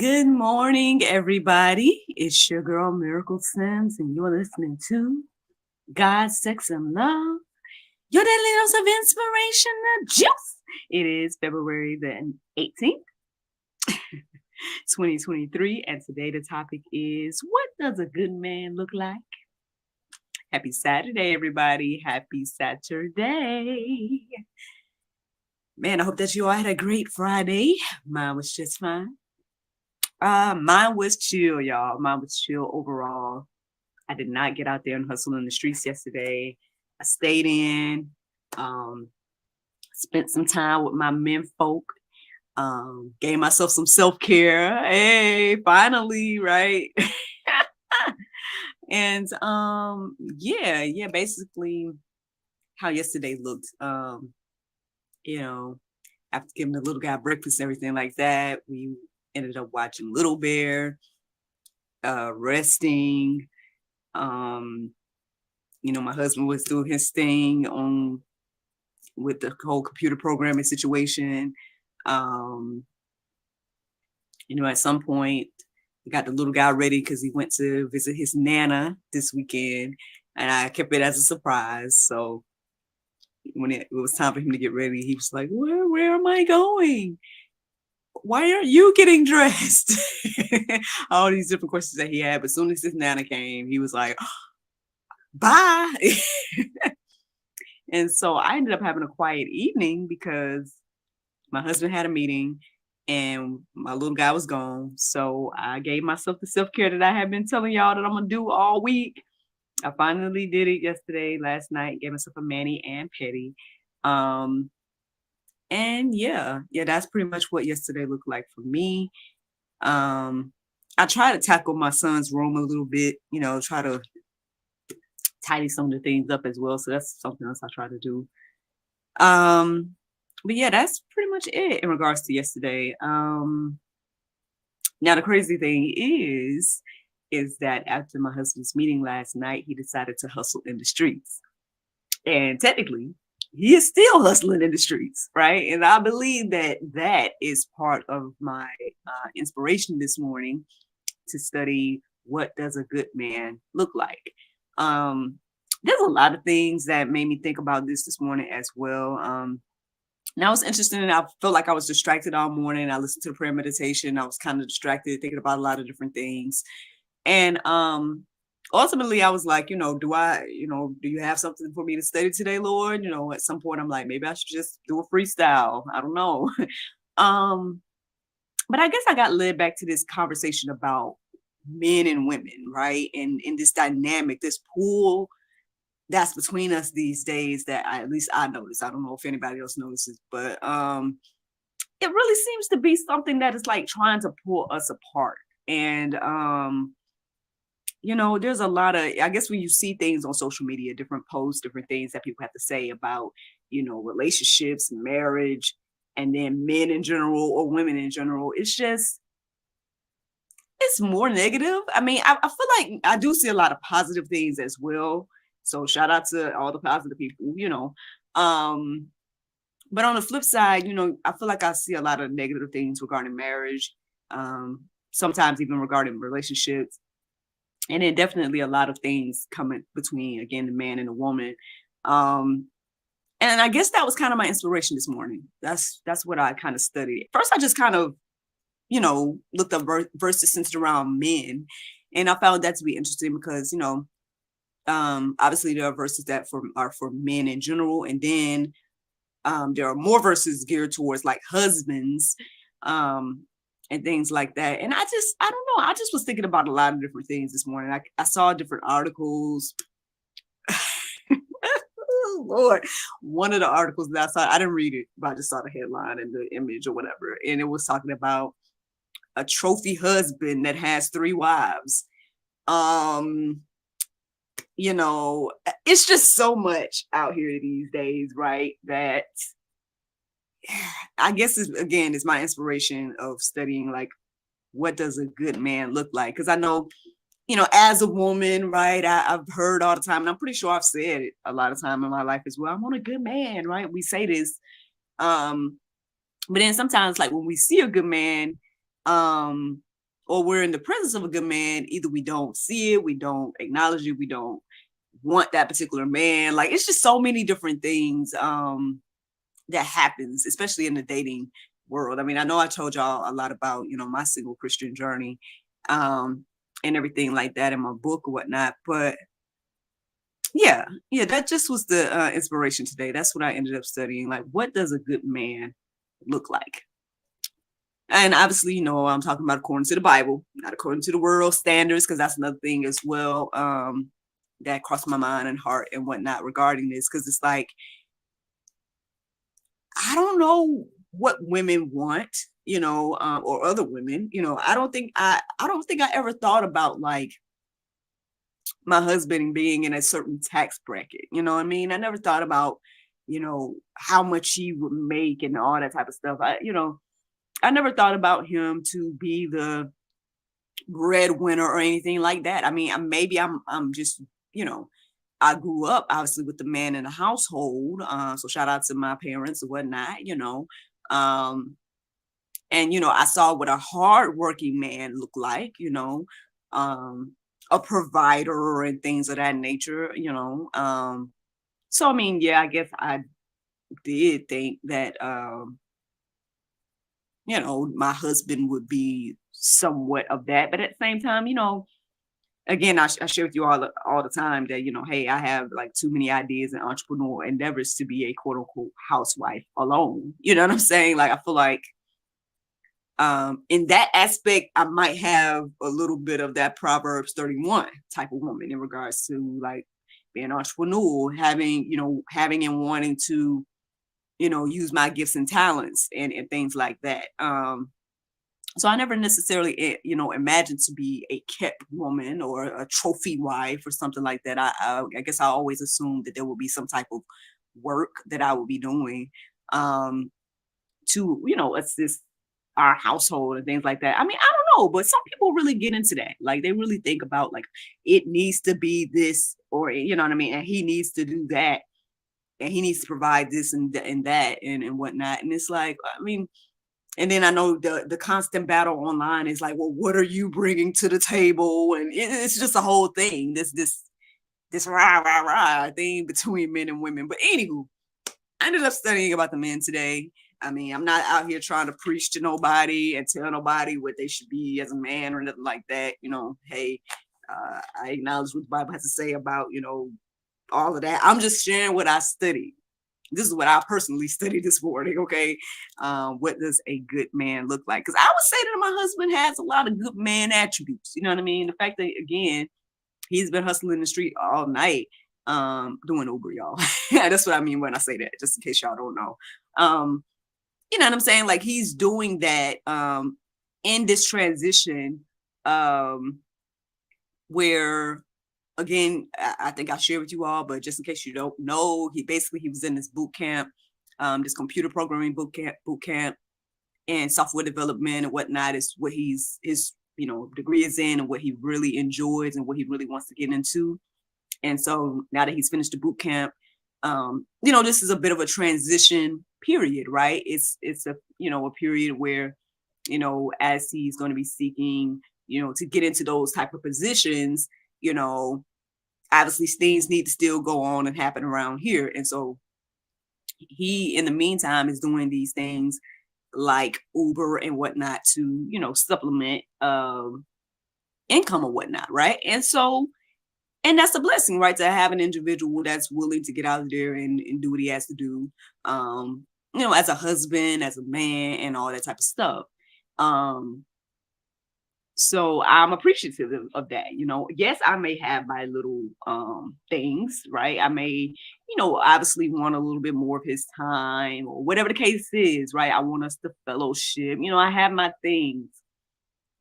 Good morning, everybody. It's your girl, Miracle Sims, and you're listening to God, Sex, and Love, your daily dose of inspirational juice. It is February the 18th, 2023, and today the topic is, what does a good man look like? Happy Saturday, everybody. Happy Saturday. Man, I hope that you all had a great Friday. Mine was just fine. Mine was chill, y'all. Mine was chill overall. I did not get out there and hustle in the streets yesterday. I stayed in, spent some time with my men folk, gave myself some self-care. Hey, finally, right? And basically how yesterday looked. After giving the little guy breakfast and everything like that, we ended up watching Little Bear, resting. My husband was doing his thing with the whole computer programming situation. At some point, we got the little guy ready because he went to visit his Nana this weekend, and I kept it as a surprise. So when it was time for him to get ready, he was like, where am I going? Why aren't you getting dressed? All these different questions that he had. But as soon as his Nana came, he was like, bye. And so I ended up having a quiet evening because my husband had a meeting and my little guy was gone. So I gave myself the self-care that I have been telling y'all that I'm going to do all week. I finally did it last night, gave myself a mani and pedi. And yeah, that's pretty much what yesterday looked like for me. I try to tackle my son's room a little bit, try to tidy some of the things up as well. So that's something else I try to do. But yeah, that's pretty much it in regards to yesterday. Now the crazy thing is that after my husband's meeting last night, he decided to hustle in the streets. And technically, he is still hustling in the streets, right? And I believe that is part of my inspiration this morning to study what does a good man look like. There's a lot of things that made me think about this morning as well. Now it's interesting, and I felt like I was distracted all morning. I listened to the prayer meditation. I was kind of distracted, thinking about a lot of different things. And ultimately I was like, do you have something for me to study today, Lord? At some point I'm like, maybe I should just do a freestyle. I don't know. But I guess I got led back to this conversation about men and women, right? And in this dynamic, this pool that's between us these days that at least I notice. I don't know if anybody else notices, but it really seems to be something that is like trying to pull us apart. And there's a lot of, I guess when you see things on social media, different posts, different things that people have to say about, relationships, marriage, and then men in general or women in general, it's more negative. I mean, I feel like I do see a lot of positive things as well. So shout out to all the positive people, but on the flip side, I feel like I see a lot of negative things regarding marriage, sometimes even regarding relationships. And then definitely a lot of things coming between, again, the man and the woman. And I guess that was kind of my inspiration this morning. That's what I kind of studied. First, I just kind of, looked up verses centered around men. And I found that to be interesting because, obviously there are verses that are for men in general. And then there are more verses geared towards like husbands, and things like that. And I don't know. I just was thinking about a lot of different things this morning. I saw different articles. Oh, Lord. One of the articles that I saw, I didn't read it, but I just saw the headline and the image or whatever. And it was talking about a trophy husband that has 3 wives. It's just so much out here these days, right? That I guess it's my inspiration of studying like what does a good man look like? Because I know, as a woman, right? I've heard all the time, and I'm pretty sure I've said it a lot of time in my life as well. I want a good man, right? We say this, but then sometimes, like when we see a good man, or we're in the presence of a good man, either we don't see it, we don't acknowledge it, we don't want that particular man. Like, it's just so many different things that happens, especially in the dating world. I mean, I know I told y'all a lot about, my single Christian journey and everything like that in my book or whatnot. But yeah, that just was the inspiration today. That's what I ended up studying. Like, what does a good man look like? And obviously, I'm talking about according to the Bible, not according to the world standards, because that's another thing as well that crossed my mind and heart and whatnot regarding this. Because it's like, I don't know what women want, or other women. I don't think I ever thought about like my husband being in a certain tax bracket. You know what I mean? I never thought about, how much he would make and all that type of stuff. I never thought about him to be the breadwinner or anything like that. I mean, maybe I'm just, I grew up obviously with the man in the household. So shout out to my parents and whatnot, and I saw what a hardworking man looked like, a provider and things of that nature, So I mean, yeah, I guess I did think that my husband would be somewhat of that. But at the same time, again, I share with you all the time that, hey, I have like too many ideas and entrepreneurial endeavors to be a quote unquote housewife alone. You know what I'm saying? Like, I feel like in that aspect, I might have a little bit of that Proverbs 31 type of woman in regards to like being an entrepreneur, having and wanting to, use my gifts and talents and things like that. So I never necessarily, imagined to be a kept woman or a trophy wife or something like that. I guess I always assumed that there would be some type of work that I would be doing to, assist our household and things like that. I mean, I don't know, but some people really get into that. Like, they really think about like, it needs to be this, or, you know what I mean? And he needs to do that. And he needs to provide this and that and whatnot. And it's like, I mean, and then I know the constant battle online is like, well, what are you bringing to the table? And it's just a whole thing. This rah rah rah thing between men and women. But anywho, I ended up studying about the men today. I mean, I'm not out here trying to preach to nobody and tell nobody what they should be as a man or nothing like that. Hey, I acknowledge what the Bible has to say about, all of that. I'm just sharing what I studied. This is what I personally studied this morning, okay? What does a good man look like? Because I would say that my husband has a lot of good man attributes. You know what I mean? The fact that, again, he's been hustling the street all night, doing Uber, y'all. That's what I mean when I say that, just in case y'all don't know. You know what I'm saying? Like, he's doing that in this transition where, again, I think I shared with you all, but just in case you don't know, he was in this boot camp, this computer programming boot camp, and software development and whatnot is what his degree is in, and what he really enjoys and what he really wants to get into. And so now that he's finished the boot camp, this is a bit of a transition period, right? It's a a period where, as he's going to be seeking, to get into those type of positions, obviously things need to still go on and happen around here. And so he, in the meantime, is doing these things like Uber and whatnot to, supplement income or whatnot, right? And so, and that's a blessing, right? To have an individual that's willing to get out there and do what he has to do, as a husband, as a man, and all that type of stuff. So I'm appreciative of that. Yes, I may have my little things, right? I may, obviously want a little bit more of his time or whatever the case is, right? I want us to fellowship. I have my things.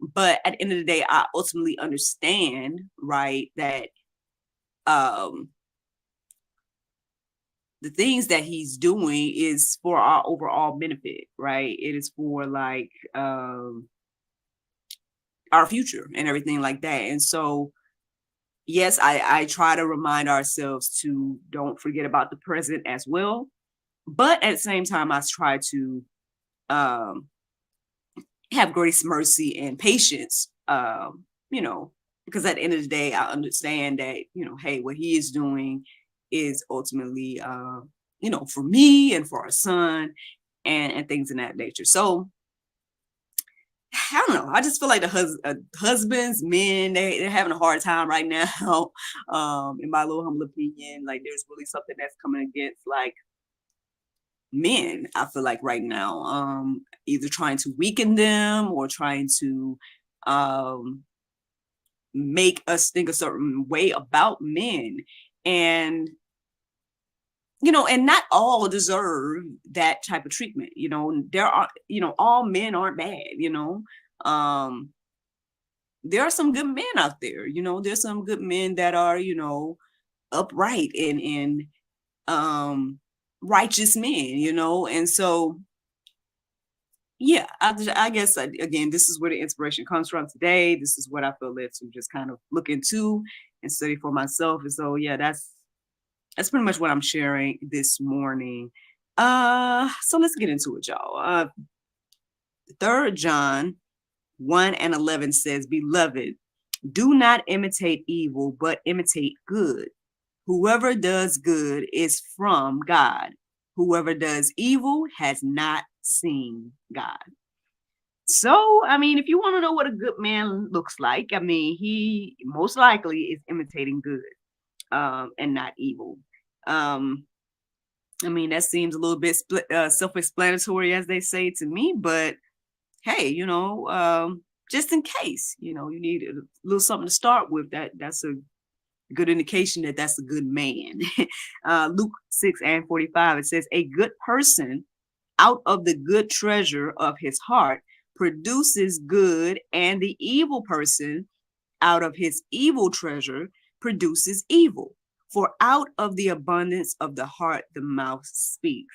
But at the end of the day, I ultimately understand, right, that the things that he's doing is for our overall benefit, right? It is for like our future and everything like that. And so, yes, I try to remind ourselves to don't forget about the present as well. But at the same time, I try to have grace, mercy, and patience you know, because at the end of the day, I understand that, hey, what he is doing is ultimately, for me and for our son and things in that nature. So I don't know. I just feel like the husbands, men, they're having a hard time right now. In my little humble opinion, like there's really something that's coming against like men, I feel like right now, either trying to weaken them or trying to um, make us think a certain way about men. And, and not all deserve that type of treatment. There are, all men aren't bad, um, there are some good men out there, there's some good men that are, upright and righteous men, and so yeah, I guess again, this is where the inspiration comes from today. This is what I feel led to just kind of look into and study for myself. And so yeah, that's pretty much what I'm sharing this morning. So let's get into it, y'all. 3 John 1:11 says, "Beloved, do not imitate evil, but imitate good. Whoever does good is from God. Whoever does evil has not seen God." So, I mean, if you want to know what a good man looks like, I mean, he most likely is imitating good, and not evil. I mean, that seems a little bit self-explanatory, as they say to me, but hey, just in case, you need a little something to start with, that's a good indication that that's a good man. Luke 6:45, it says, "A good person out of the good treasure of his heart produces good, and the evil person out of his evil treasure produces evil. For out of the abundance of the heart, the mouth speaks."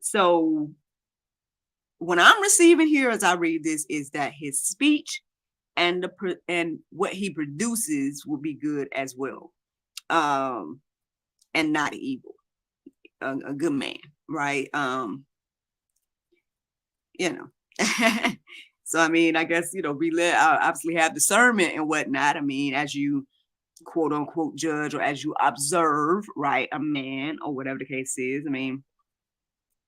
So what I'm receiving here as I read this is that his speech and what he produces will be good as well, and not evil. A good man, right? So I mean, I guess we obviously have discernment and whatnot. I mean, as you quote unquote judge, or as you observe, right, a man or whatever the case is. I mean,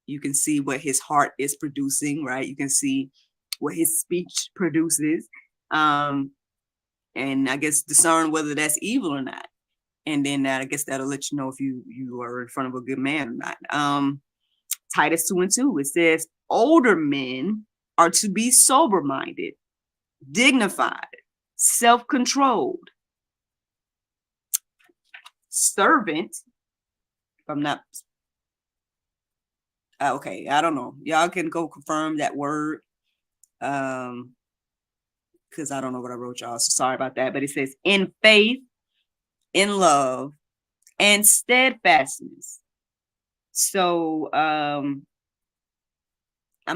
you can see what his heart is producing, right? You can see what his speech produces, and I guess discern whether that's evil or not. And then I guess that'll let you know if you are in front of a good man or not. Titus 2:2, it says, "Older men are to be sober-minded, dignified, self-controlled, servant." If I'm not okay, I don't know. Y'all can go confirm that word, because I don't know what I wrote, y'all. So sorry about that. But it says, "In faith, in love, and steadfastness." So I'm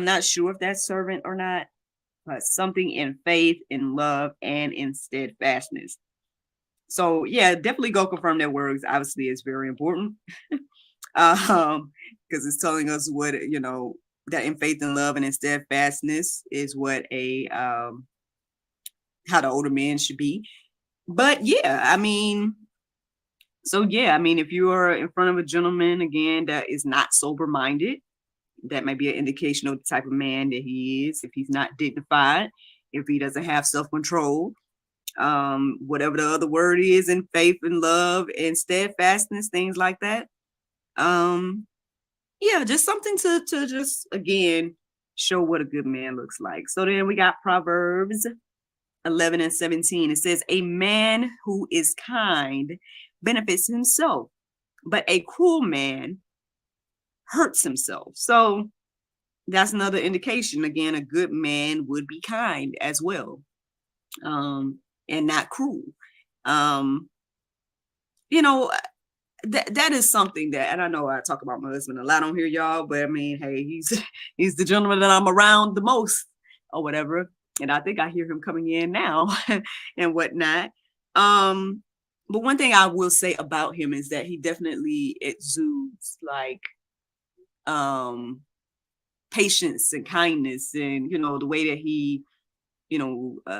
not sure if that's servant or not, but something in faith, in love, and in steadfastness. So yeah, definitely go confirm that words. Obviously, it's very important, because it's telling us what that in faith and love and in steadfastness is what how the older man should be. But yeah, I mean, if you are in front of a gentleman again that is not sober minded, that may be an indication of the type of man that he is. If he's not dignified, if he doesn't have self-control, whatever the other word is, in faith and love and steadfastness, things like that. Yeah, just something to just again show what a good man looks like. So then we got Proverbs 11:17. It says, "A man who is kind benefits himself, but a cruel man hurts himself." So that's another indication. Again, a good man would be kind as well, and not cruel. That is something that, and I know I talk about my husband a lot on here, y'all, but I mean, hey, he's the gentleman that I'm around the most or whatever. And I think I hear him coming in now and whatnot. But one thing I will say about him is that he definitely exudes like patience and kindness, and the way that he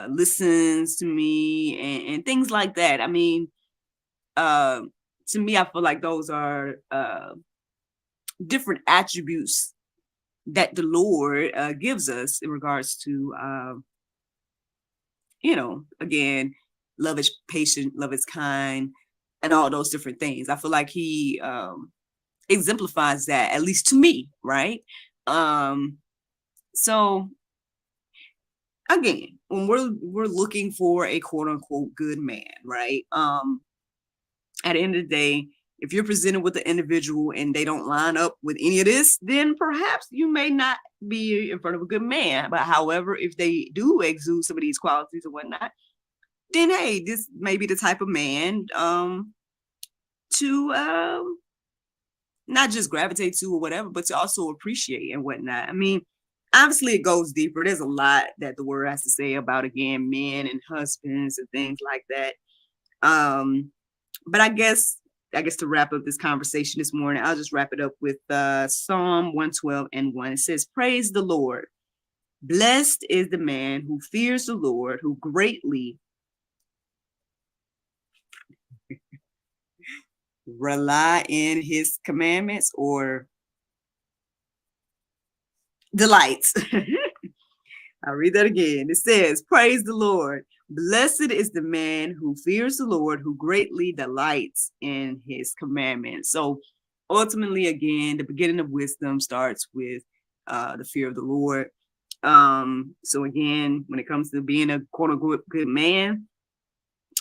listens to me and things like that. I mean, to me, I feel like those are different attributes that the Lord gives us in regards to, again, love is patient, love is kind, and all those different things. I feel like he exemplifies that, at least to me, right? So again, when we're looking for a quote unquote good man, right? At the end of the day, if you're presented with an individual and they don't line up with any of this, then perhaps you may not be in front of a good man. But however, if they do exude some of these qualities and whatnot, then hey, this may be the type of man to not just gravitate to or whatever, but to also appreciate and whatnot. I mean, obviously it goes deeper. There's a lot that the word has to say about, again, men and husbands and things like that. But I guess to wrap up this conversation this morning, I'll just wrap it up with Psalm 112:1. It says, praise the Lord. Blessed is the man who fears the Lord, who greatly rely in his commandments or delights. I'll read that again. It says, praise the Lord. Blessed is the man who fears the Lord, who greatly delights in his commandments. So ultimately, again, the beginning of wisdom starts with the fear of the Lord. So again, when it comes to being a quote unquote good man,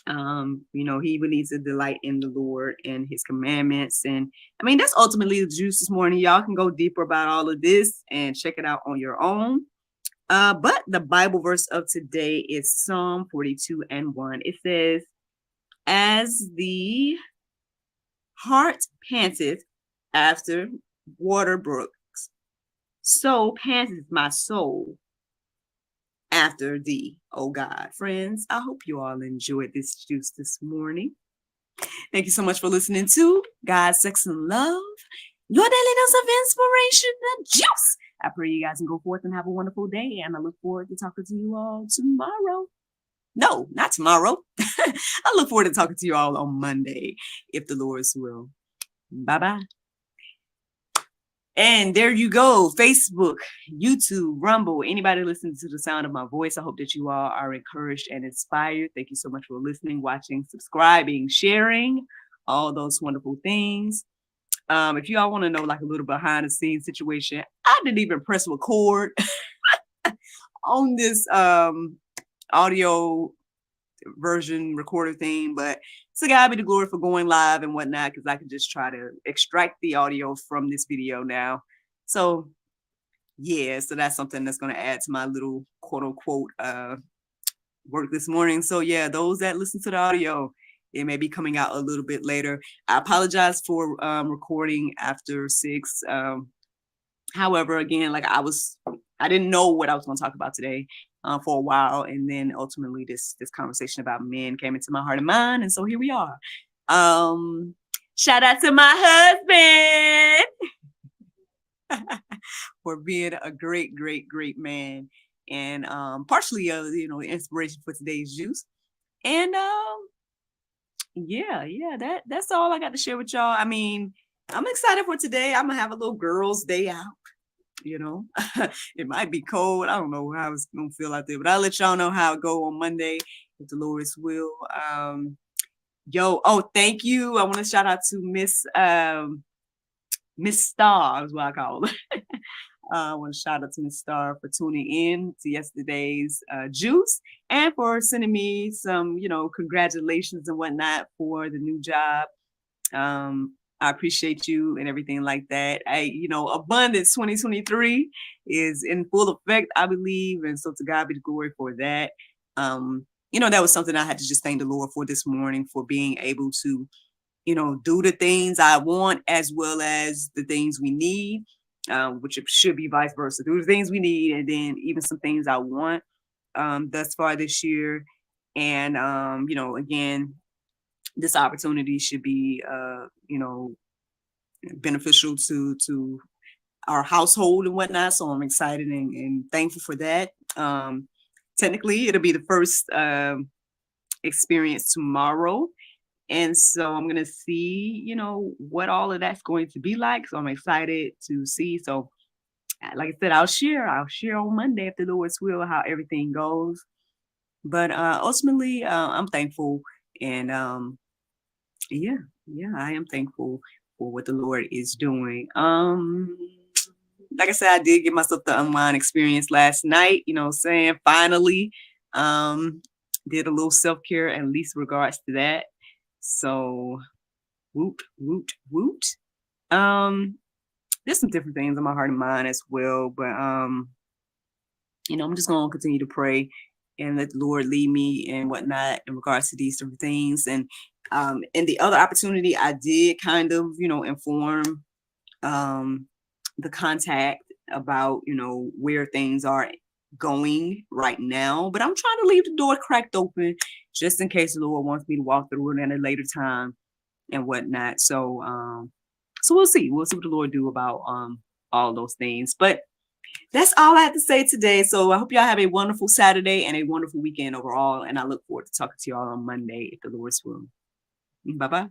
he would need to delight in the Lord and his commandments. And I mean, that's ultimately the juice this morning. Y'all can go deeper about all of this and check it out on your own. But the Bible verse of today is Psalm 42:1. It says, as the heart panteth after water brooks, so panteth my soul after thee, oh God. Friends, I hope you all enjoyed this juice this morning. Thank you so much for listening to God, Sex, and Love, your daily dose of inspiration and juice. I pray you guys can go forth and have a wonderful day, and I look forward to talking to you all tomorrow. No, not tomorrow. I look forward to talking to you all on Monday, if the Lord's will. Bye-bye. And there you go. Facebook, YouTube, Rumble, anybody listening to the sound of my voice, I hope that you all are encouraged and inspired. Thank you so much for listening, watching, subscribing, sharing, all those wonderful things. If you all want to know like a little behind the scenes situation, I didn't even press record on this audio version recorder thing, but to God be the glory for going live and whatnot, because I can just try to extract the audio from this video now. So yeah, so that's something that's going to add to my little quote unquote work this morning. So yeah, those that listen to the audio, it may be coming out a little bit later. I apologize for recording after 6. However, again, like I didn't know what I was going to talk about today for a while, and then ultimately this conversation about men came into my heart and mind, and so here we are. Shout out to my husband for being a great man, and partially the inspiration for today's juice. And that's all I got to share with y'all. I mean, I'm excited for today. I'm gonna have a little girls' day out. It might be cold. I don't know how it's gonna feel out there, but I'll let y'all know how it go on Monday, if the Lord's will. Thank you. I want to shout out to Miss Star, is what I call her. I want to shout out to Miss Star for tuning in to yesterday's juice and for sending me some, congratulations and whatnot for the new job. I appreciate you and everything like that. Abundance 2023 is in full effect, I believe. And so to God be the glory for that. That was something I had to just thank the Lord for this morning, for being able to, do the things I want as well as the things we need, which should be vice versa. Do the things we need and then even some things I want thus far this year. And, again, this opportunity should be, beneficial to our household and whatnot. So I'm excited and thankful for that. technically it'll be the first experience tomorrow. And so I'm gonna see, what all of that's going to be like. So I'm excited to see. So like I said, I'll share on Monday if the Lord's will how everything goes. But ultimately, I'm thankful, and yeah, yeah, I am thankful for what the Lord is doing. Like I said, I did give myself the unwind experience last night. Saying finally, did a little self care, at least regards to that. So, woot woot woot. There's some different things in my heart and mind as well, but I'm just gonna continue to pray and let the Lord lead me and whatnot in regards to these different things. And the other opportunity I did kind of, inform the contact about, where things are going right now. But I'm trying to leave the door cracked open just in case the Lord wants me to walk through it at a later time and whatnot. So we'll see. We'll see what the Lord do about all those things. But that's all I have to say today. So I hope y'all have a wonderful Saturday and a wonderful weekend overall. And I look forward to talking to y'all on Monday if the Lord's will. Bye-bye.